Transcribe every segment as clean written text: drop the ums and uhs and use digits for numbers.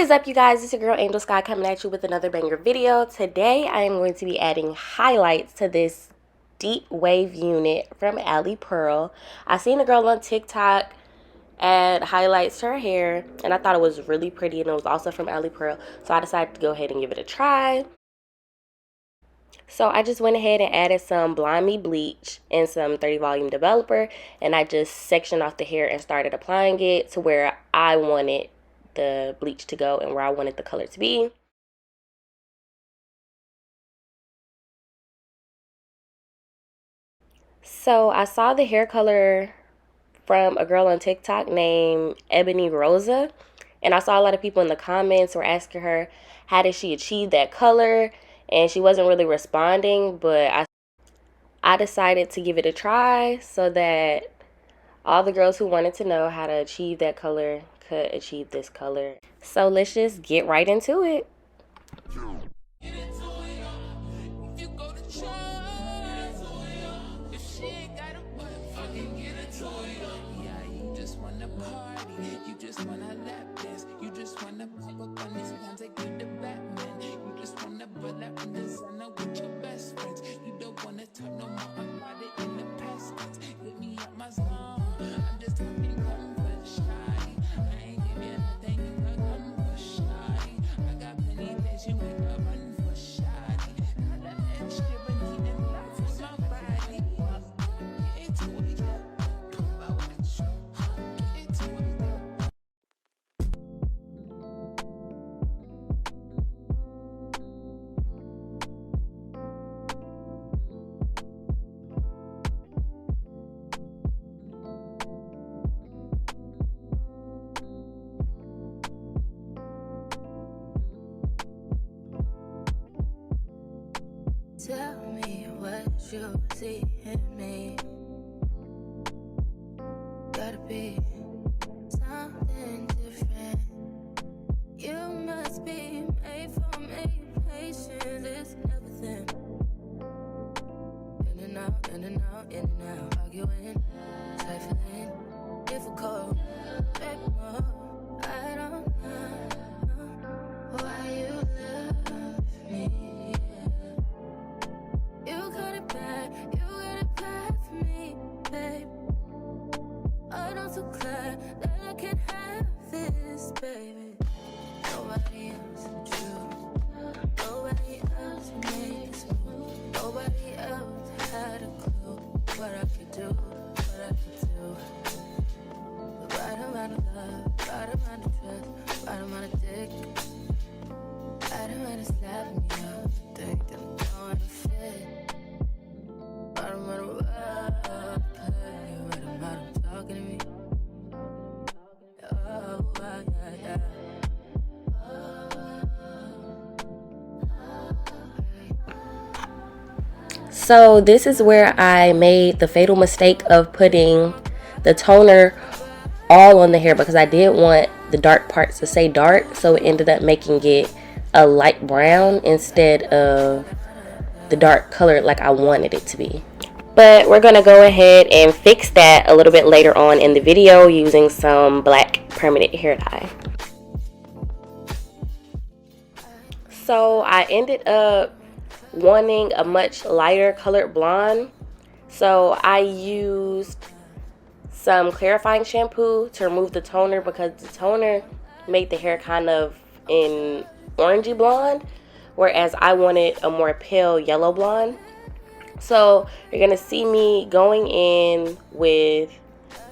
What is up, you guys? It's your girl Angel Sky coming at you with another banger video. Today I am going to be adding highlights to this deep wave unit from Alipearl. I seen a girl on TikTok add highlights to her hair and I thought it was really pretty, and it was also from Alipearl, so I decided to go ahead and give it a try. So I just went ahead and added some Blind Me bleach and some 30 volume developer, and I just sectioned off the hair and started applying it to where I wanted the bleach to go and where I wanted the color to be. So I saw the hair color from a girl on TikTok named Ebony Rosa, and I saw a lot of people in the comments were asking her how did she achieve that color, and she wasn't really responding, but I decided to give it a try so that all the girls who wanted to know how to achieve that color could achieve this color. So let's just get right into it. Tell me what you see in me. Gotta be something different. You must be made for me. Patience is everything. In and out, in and out, in and out. Arguing, trifling, difficult. Back more. I don't know why you love me. You got it bad for me, babe. I don't so glad that I can have this, baby. Nobody else but you. Nobody else made this move. Nobody else had a clue what I could do, what I could do. The right amount of love, right amount of trust, right amount of dick. Right amount of slapping me up, think that I'm going to fit. Right amount of play, right amount of talking to me. Oh, yeah. So this is where I made the fatal mistake of putting the toner all on the hair because I did want the dark parts to stay dark, so it ended up making it a light brown instead of the dark color like I wanted it to be. But we're going to go ahead and fix that a little bit later on in the video using some black permanent hair dye. So I ended up wanting a much lighter colored blonde, so I used some clarifying shampoo to remove the toner because the toner made the hair kind of in orangey blonde, whereas I wanted a more pale yellow blonde. So you're gonna see me going in with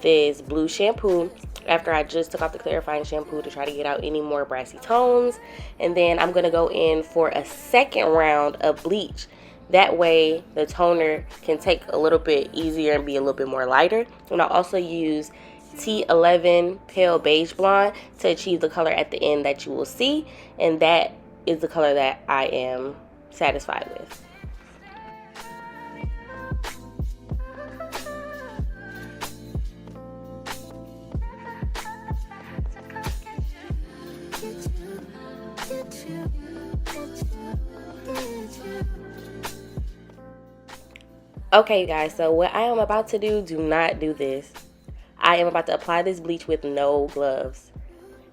this blue shampoo after I just took off the clarifying shampoo to try to get out any more brassy tones, and then I'm gonna go in for a second round of bleach. That way the toner can take a little bit easier and be a little bit more lighter. And I'll also use T11 Pale Beige Blonde to achieve the color at the end that you will see, and that is the color that I am satisfied with. Okay, guys, so what I am about to do not do this. I am about to apply this bleach with no gloves.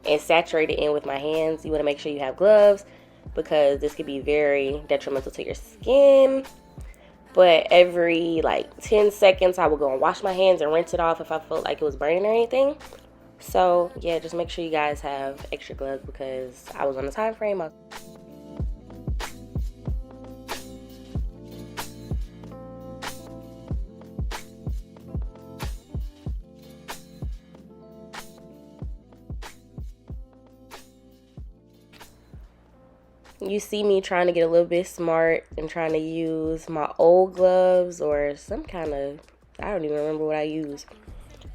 and saturate it in with my hands. You want to make sure you have gloves because this could be very detrimental to your skin. But every like 10 seconds, I will go and wash my hands and rinse it off if I felt like it was burning or anything. So yeah, just make sure you guys have extra gloves because I was on the time frame. You see me trying to get a little bit smart and trying to use my old gloves or some kind of, I don't even remember what I used.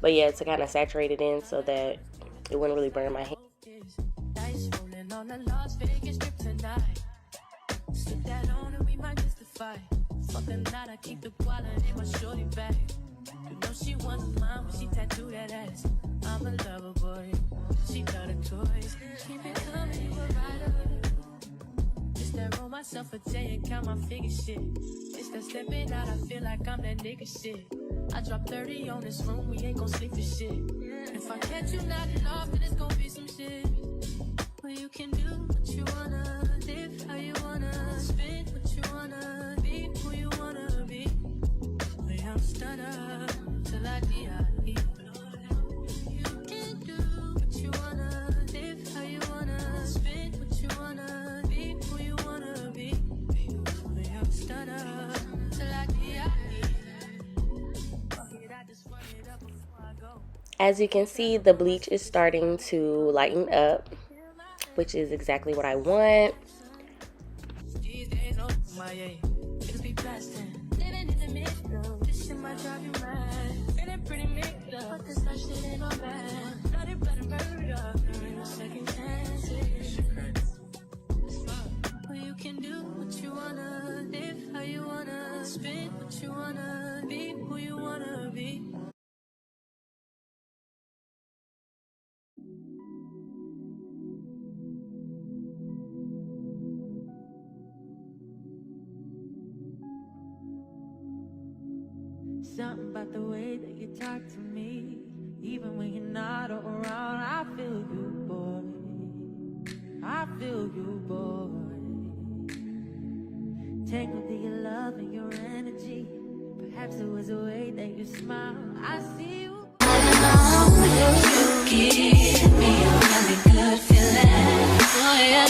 But yeah, to kind of saturate it in so that it wouldn't really burn my hand. She wants mine when she tattooed that ass. I'm a lover boy. She love the toys. Keep it coming, you a rider. Just that roll myself a J and count my figure shit. It's that stepping out, I feel like I'm that nigga shit. I drop 30 on this room, we ain't gon' sleep for shit. If I catch you nodding off, then it's gon' be some shit. Well, you can do what you wanna, live how you wanna, spin what you wanna, be who you wanna be. Well, I'm stunner till I die. You can do what you wanna, live how you wanna, spin what you wanna, be who you wanna be. Well, I'm stunner till I die. As you can see, the bleach is starting to lighten up, which is exactly what I want. You can do what you wanna, live how you wanna, spin what you wanna, be who you wanna be. Something about the way that you talk to me, even when you're not around. I feel you, boy. I feel you, boy. Tangled in your love and your energy. Perhaps it was the way that you smile. I see you. You give me a really good feeling. Oh yeah,